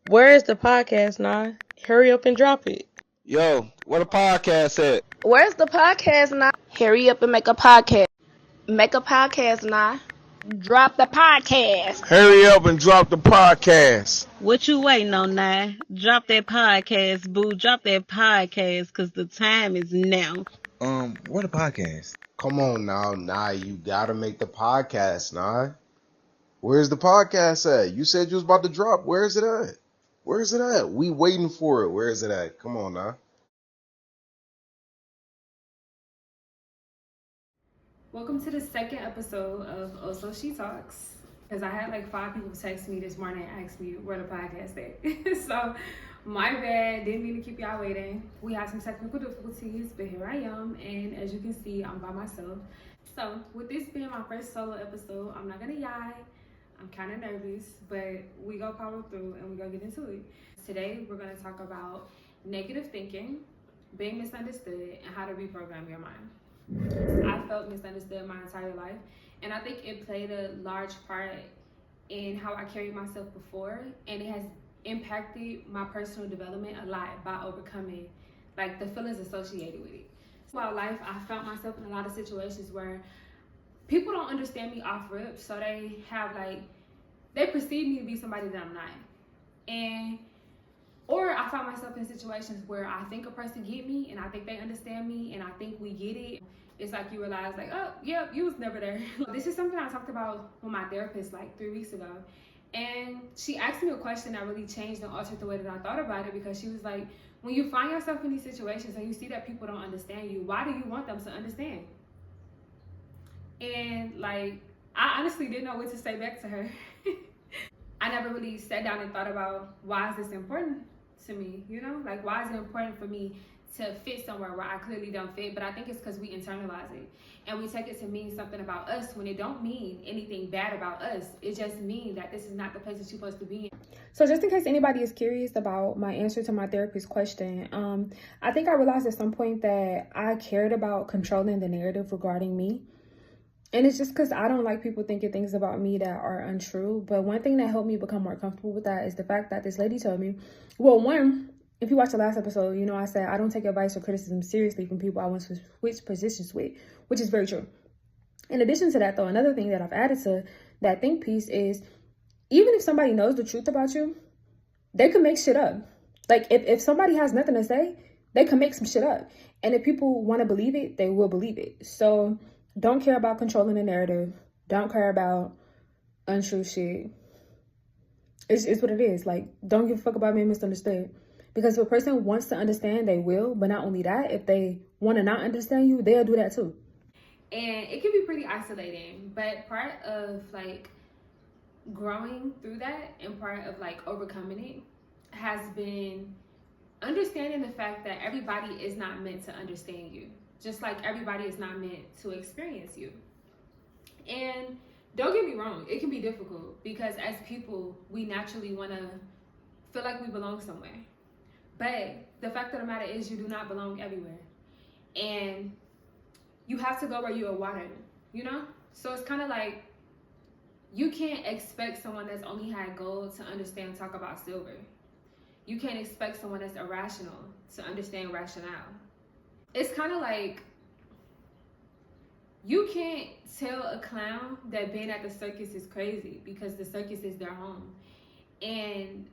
Where is the podcast, nah? Hurry up and drop it. Yo, what a podcast at? Where's the podcast now? Hurry up and make a podcast. Make a podcast now. Drop the podcast. Hurry up and drop the podcast. What you waiting on now? Drop that podcast, boo. Drop that podcast, cause the time is now. What a podcast? Come on now, you gotta make the podcast, nah. Where's the podcast at? You said you was about to drop. Where is it at? Where is it at? We waiting for it. Where is it at? Come on now. Welcome to the second episode of Also She Talks. Because I had like 5 people text me this morning and ask me where the podcast is. So my bad, didn't mean to keep y'all waiting. We had some technical difficulties, but here I am. And as you can see, I'm by myself. So with this being my first solo episode, I'm not gonna lie. I'm kind of nervous, but we go power through and we go get into it. Today, we're gonna talk about negative thinking, being misunderstood, and how to reprogram your mind. I felt misunderstood my entire life, and I think it played a large part in how I carried myself before, and it has impacted my personal development a lot by overcoming like the feelings associated with it. Throughout life, I found myself in a lot of situations where people don't understand me off rip, so they have they perceive me to be somebody that I'm not. Or I find myself in situations where I think a person get me and I think they understand me and I think we get it. It's like you realize like, oh, yeah, you was never there. This is something I talked about with my therapist like 3 weeks ago. And she asked me a question that really changed and altered the way that I thought about it, because she was like, when you find yourself in these situations and you see that people don't understand you, why do you want them to understand? And like, I honestly didn't know what to say back to her. I never really sat down and thought about, why is this important to me? You know, like, why is it important for me to fit somewhere where I clearly don't fit? But I think it's because we internalize it and we take it to mean something about us when it don't mean anything bad about us. It just means that this is not the place that you're supposed to be in. So just in case anybody is curious about my answer to my therapist's question, I think I realized at some point that I cared about controlling the narrative regarding me. And it's just because I don't like people thinking things about me that are untrue. But one thing that helped me become more comfortable with that is the fact that this lady told me, well, one, if you watch the last episode, you know, I said I don't take advice or criticism seriously from people I want to switch positions with, which is very true. In addition to that, though, another thing that I've added to that think piece is, even if somebody knows the truth about you, they can make shit up. Like, if somebody has nothing to say, they can make some shit up. And if people want to believe it, they will believe it. So don't care about controlling the narrative. Don't care about untrue shit. It's what it is. Like, don't give a fuck about being misunderstood. Because if a person wants to understand, they will. But not only that, if they want to not understand you, they'll do that too. And it can be pretty isolating. But part of like growing through that and part of like overcoming it has been understanding the fact that everybody is not meant to understand you. Just like everybody is not meant to experience you. And don't get me wrong, it can be difficult because as people, we naturally want to feel like we belong somewhere. But the fact of the matter is, you do not belong everywhere. And you have to go where you are watered, you know? So it's kind of like, you can't expect someone that's only had gold to understand, talk about silver. You can't expect someone that's irrational to understand rationale. It's kind of like, you can't tell a clown that being at the circus is crazy because the circus is their home. And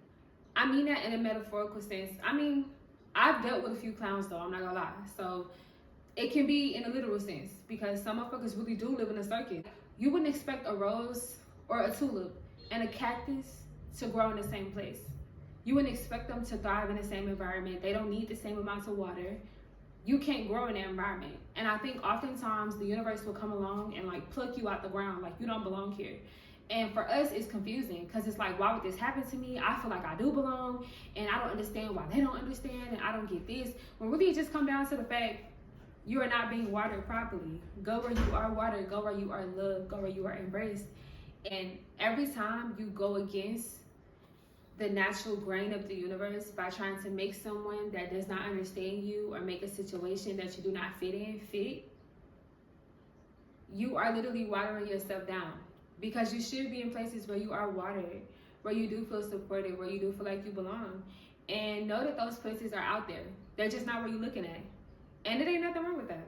I mean that in a metaphorical sense. I mean, I've dealt with a few clowns though, I'm not gonna lie. So it can be in a literal sense because some motherfuckers really do live in a circus. You wouldn't expect a rose or a tulip and a cactus to grow in the same place. You wouldn't expect them to thrive in the same environment. They don't need the same amounts of water. You can't grow in that environment. And I think oftentimes the universe will come along and like pluck you out the ground, like you don't belong here. And for us, it's confusing because it's like, why would this happen to me? I feel like I do belong and I don't understand why they don't understand and I don't get this. When really it just comes down to the fact you are not being watered properly. Go where you are watered, go where you are loved, go where you are embraced. And every time you go against the natural grain of the universe by trying to make someone that does not understand you or make a situation that you do not fit in fit, you are literally watering yourself down because you should be in places where you are watered, where you do feel supported, where you do feel like you belong. And know that those places are out there. They're just not where you're looking at. And it ain't nothing wrong with that.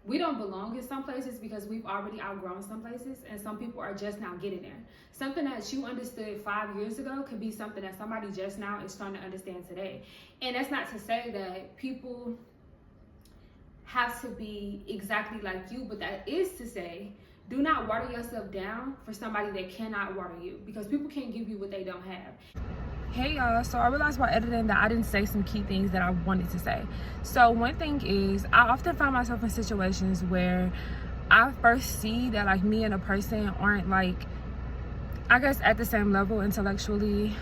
We don't belong in some places because we've already outgrown some places, and some people are just now getting there. Something that you understood 5 years ago could be something that somebody just now is starting to understand today. And that's not to say that people have to be exactly like you, but that is to say, do not water yourself down for somebody that cannot water you, because people can't give you what they don't have. Hey y'all, so I realized while editing that I didn't say some key things that I wanted to say. So one thing is, I often find myself in situations where I first see that like me and a person aren't like, I guess, at the same level intellectually,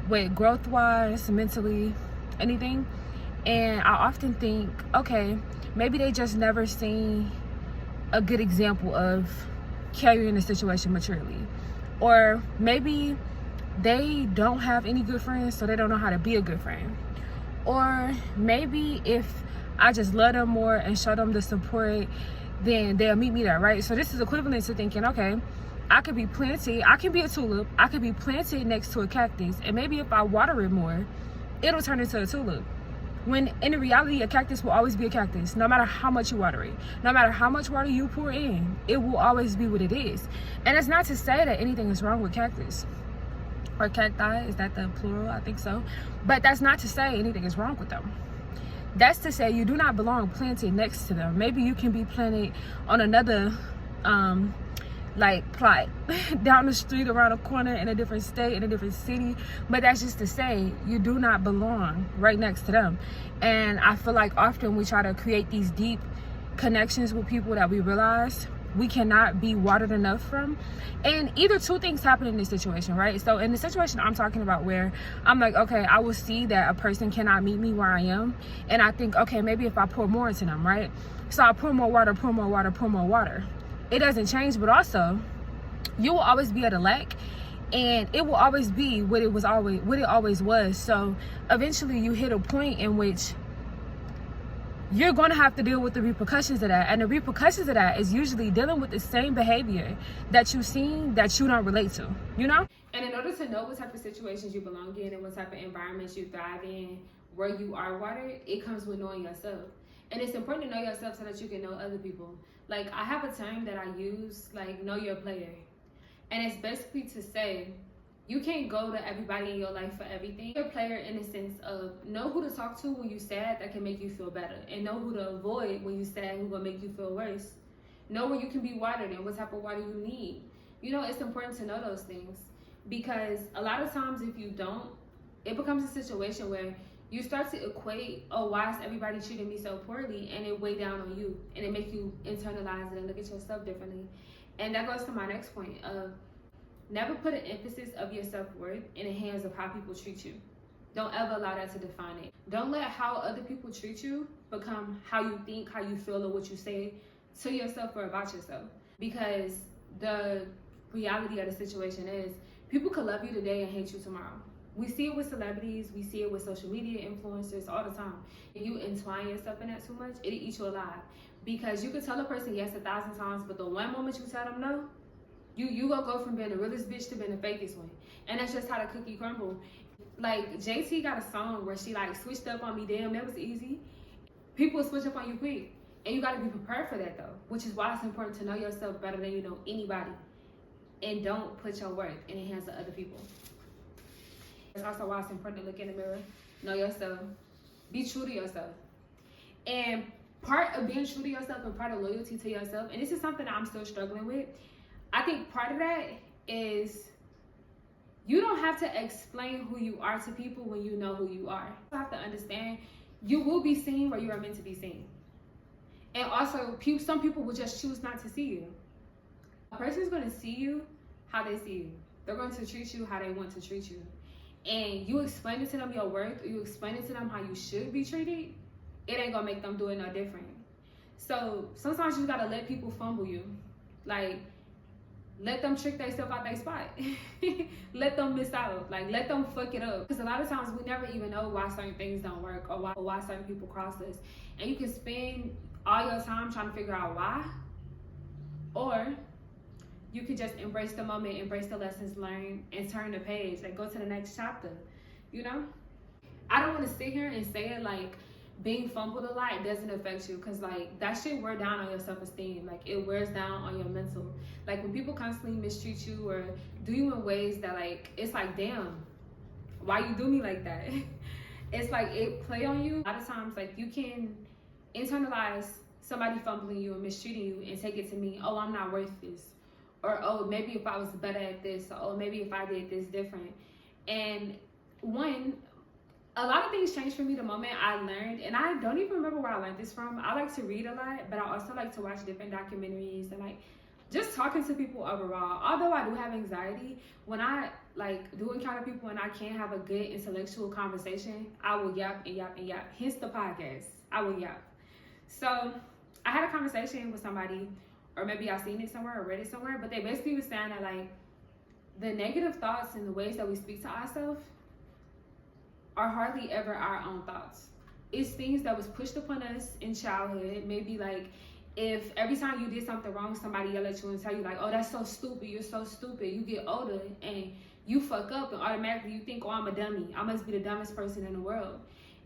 with growth wise, mentally, anything. And I often think, okay, maybe they just never seen a good example of carrying a situation maturely, or maybe they don't have any good friends, so they don't know how to be a good friend. Or maybe if I just love them more and show them the support, then they'll meet me there, right? So this is equivalent to thinking, okay, I could be planted, I can be a tulip, I could be planted next to a cactus, and maybe if I water it more, it'll turn into a tulip. When in reality, a cactus will always be a cactus, no matter how much you water it. No matter how much water you pour in, it will always be what it is. And it's not to say that anything is wrong with cactus. Or cacti, is that the plural? I think so. But that's not to say anything is wrong with them. That's to say you do not belong planted next to them. Maybe you can be planted on another like plot down the street, around a corner, in a different state, in a different city, but that's just to say you do not belong right next to them. And I feel like often we try to create these deep connections with people that we realize we cannot be watered enough from. And either two things happen in this situation, right? So in the situation I'm talking about, where I'm like, okay, I will see that a person cannot meet me where I am, and I think, okay, maybe if I pour more into them, right? So I pour more water, pour more water, pour more water. It doesn't change, but also you will always be at a lack, and it will always be what it always was. So eventually you hit a point in which you're going to have to deal with the repercussions of that. And the repercussions of that is usually dealing with the same behavior that you've seen that you don't relate to, you know? And in order to know what type of situations you belong in and what type of environments you thrive in, where you are watered, it comes with knowing yourself. And it's important to know yourself so that you can know other people. Like, I have a term that I use, like, know your player. And it's basically to say, you can't go to everybody in your life for everything. You're a player in the sense of know who to talk to when you're sad that can make you feel better, and know who to avoid when you're sad who will make you feel worse. Know where you can be watered and what type of water you need. You know, it's important to know those things, because a lot of times if you don't, it becomes a situation where you start to equate, oh, why is everybody treating me so poorly, and it weigh down on you, and it make you internalize it and look at yourself differently. And that goes to my next point of never put an emphasis of your self-worth in the hands of how people treat you. Don't ever allow that to define it. Don't let how other people treat you become how you think, how you feel, or what you say to yourself or about yourself. Because the reality of the situation is people could love you today and hate you tomorrow. We see it with celebrities, we see it with social media influencers all the time. If you entwine yourself in that too much, it'll eat you alive. Because you could tell a person yes 1,000 times, but the one moment you tell them no, you gonna go from being the realest bitch to being the fakest one. And that's just how the cookie crumble. Like, JT got a song where she like switched up on me, damn, that was easy. People switch up on you quick. And you gotta be prepared for that though, which is why it's important to know yourself better than you know anybody. And don't put your worth in the hands of other people. That's also why it's important to look in the mirror, know yourself, be true to yourself. And part of being true to yourself and part of loyalty to yourself, and this is something that I'm still struggling with, I think part of that is you don't have to explain who you are to people when you know who you are. You have to understand you will be seen where you are meant to be seen. And also, some people will just choose not to see you. A person is going to see you how they see you. They're going to treat you how they want to treat you. And you explain it to them your worth, or you explain it to them how you should be treated, it ain't going to make them do it no different. So sometimes you got to let people fumble you. Like, let them trick themselves out their spot. Let them miss out. Like, let them fuck it up. Because a lot of times we never even know why certain things don't work, or why certain people cross us. And you can spend all your time trying to figure out why. Or you can just embrace the moment, embrace the lessons learned, and turn the page, like go to the next chapter, you know? I don't want to sit here and say it like being fumbled a lot doesn't affect you, because like that shit wear down on your self-esteem. Like it wears down on your mental. Like when people constantly mistreat you or do you in ways that like, it's like, damn, why you do me like that? It's like it play on you. A lot of times like you can internalize somebody fumbling you and mistreating you and take it to mean, oh, I'm not worth this. Or, oh, maybe if I was better at this, or oh, maybe if I did this different. And a lot of things changed for me the moment I learned, and I don't even remember where I learned this from. I like to read a lot, but I also like to watch different documentaries and like just talking to people overall. Although I do have anxiety, when I like do encounter people and I can't have a good intellectual conversation, I will yap and yap and yap. Hence the podcast, I will yap. So I had a conversation with somebody, or maybe I've seen it somewhere or read it somewhere, but they basically was saying that like the negative thoughts and the ways that we speak to ourselves are hardly ever our own thoughts. It's things that was pushed upon us in childhood. Maybe like if every time you did something wrong, somebody yell at you and tell you like, oh, that's so stupid, you're so stupid. You get older and you fuck up and automatically you think, oh, I'm a dummy. I must be the dumbest person in the world.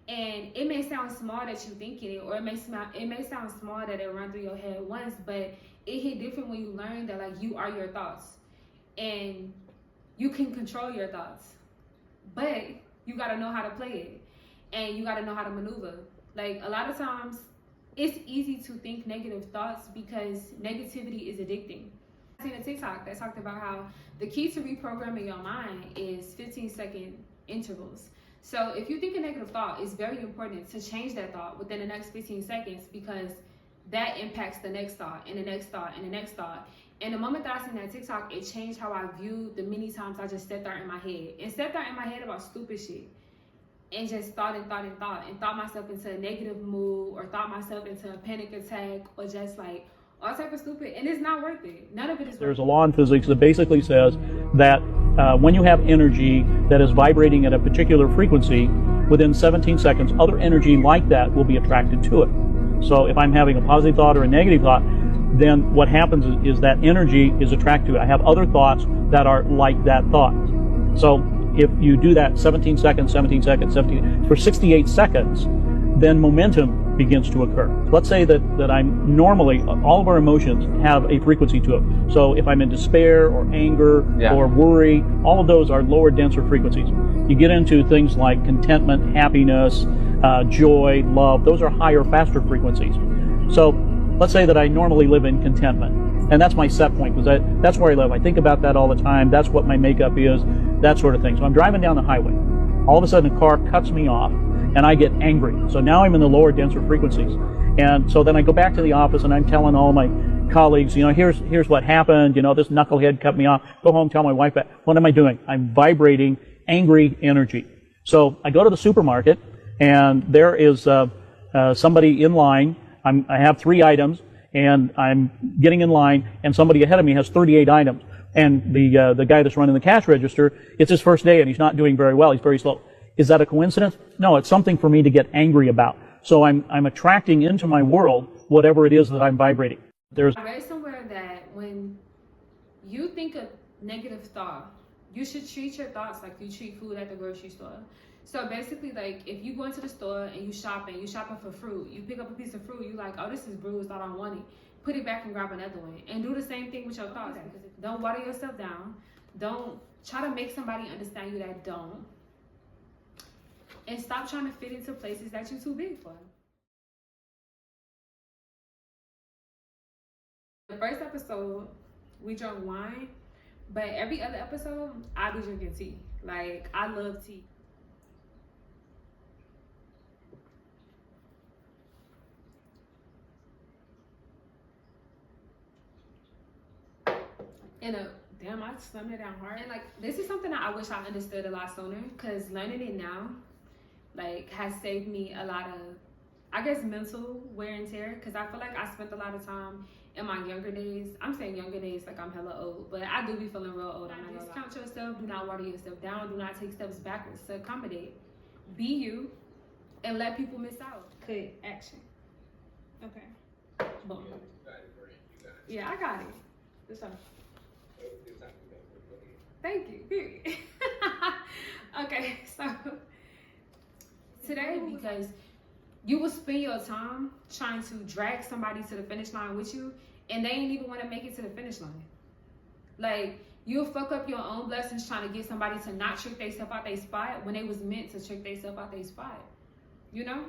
And it may sound small that you thinking it, or it may sound small that it run through your head once, but it hit different when you learn that like you are your thoughts and you can control your thoughts. But you gotta know how to play it and you gotta know how to maneuver. Like a lot of times it's easy to think negative thoughts because negativity is addicting. I seen a TikTok that talked about how the key to reprogramming your mind is 15-second intervals. So if you think a negative thought, it's very important to change that thought within the next 15 seconds because that impacts the next thought and the next thought and the next thought. And the moment that I seen that TikTok, it changed how I viewed the many times I just sat there in my head and sat there in my head about stupid shit and just thought myself into a negative mood or thought myself into a panic attack or just like all type of stupid, and it's not worth it. None of it is worth it. There's a law in physics that basically says that when you have energy that is vibrating at a particular frequency, within 17 seconds, other energy like that will be attracted to it. So if I'm having a positive thought or a negative thought, then what happens is that energy is attracted to it. I have other thoughts that are like that thought. So if you do that 17 seconds, for 68 seconds, then momentum begins to occur. Let's say that I'm normally, all of our emotions have a frequency to it. So if I'm in despair or anger or worry, all of those are lower, denser frequencies. You get into things like contentment, happiness, joy, love. Those are higher, faster frequencies. So let's say that I normally live in contentment. And that's my set point, because that's where I live. I think about that all the time. That's what my makeup is, that sort of thing. So I'm driving down the highway. All of a sudden a car cuts me off and I get angry. So now I'm in the lower, denser frequencies. And so then I go back to the office and I'm telling all my colleagues, here's what happened. This knucklehead cut me off. Go home, tell my wife that. What am I doing? I'm vibrating angry energy. So I go to the supermarket and there is somebody in line. I have 3 items and I'm getting in line and somebody ahead of me has 38 items. And the guy that's running the cash register, it's his first day and he's not doing very well. He's very slow. Is that a coincidence? No, it's something for me to get angry about. So I'm attracting into my world whatever it is that I'm vibrating. I read somewhere that when you think a negative thought, you should treat your thoughts like you treat food at the grocery store. So basically, like if you go into the store and you're shopping for fruit, you pick up a piece of fruit, you're like, oh, this is bruised, I don't want it. Put it back and grab another one. And do the same thing with your thoughts. Don't water yourself down. Don't try to make somebody understand you that don't. And stop trying to fit into places that you're too big for. The first episode, we drank wine, but every other episode, I be drinking tea. Like, I love tea. Damn, I slammed it down hard. And like, this is something that I wish I understood a lot sooner, because learning it now, like, has saved me a lot of, I guess, mental wear and tear, because I feel like I spent a lot of time in my younger days. I'm saying younger days like I'm hella old, but I do be feeling real old. Do not discount yourself. Do not water yourself down. Do not take steps backwards to accommodate. Be you and let people miss out. Cut action. Okay. Boom. Yeah, I got it. This one. Thank you. Period. Okay, so today, because you will spend your time trying to drag somebody to the finish line with you, and they ain't even want to make it to the finish line. Like, you'll fuck up your own blessings trying to get somebody to not trick themselves out their spot when they was meant to trick themselves out their spot. You know?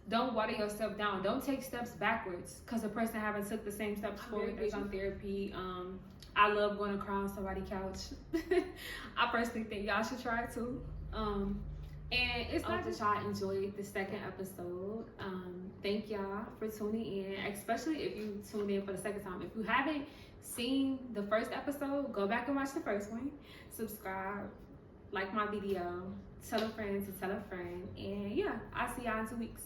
Don't water yourself down. Don't take steps backwards because the person haven't took the same steps forward. I'm very big on therapy. I love going to cry on somebody's couch. I personally think y'all should try it too. And it's not that y'all enjoyed the second episode. Thank y'all for tuning in, especially if you tuned in for the second time. If you haven't seen the first episode, go back and watch the first one. Subscribe, like my video, tell a friend to tell a friend. And yeah, I'll see y'all in 2 weeks.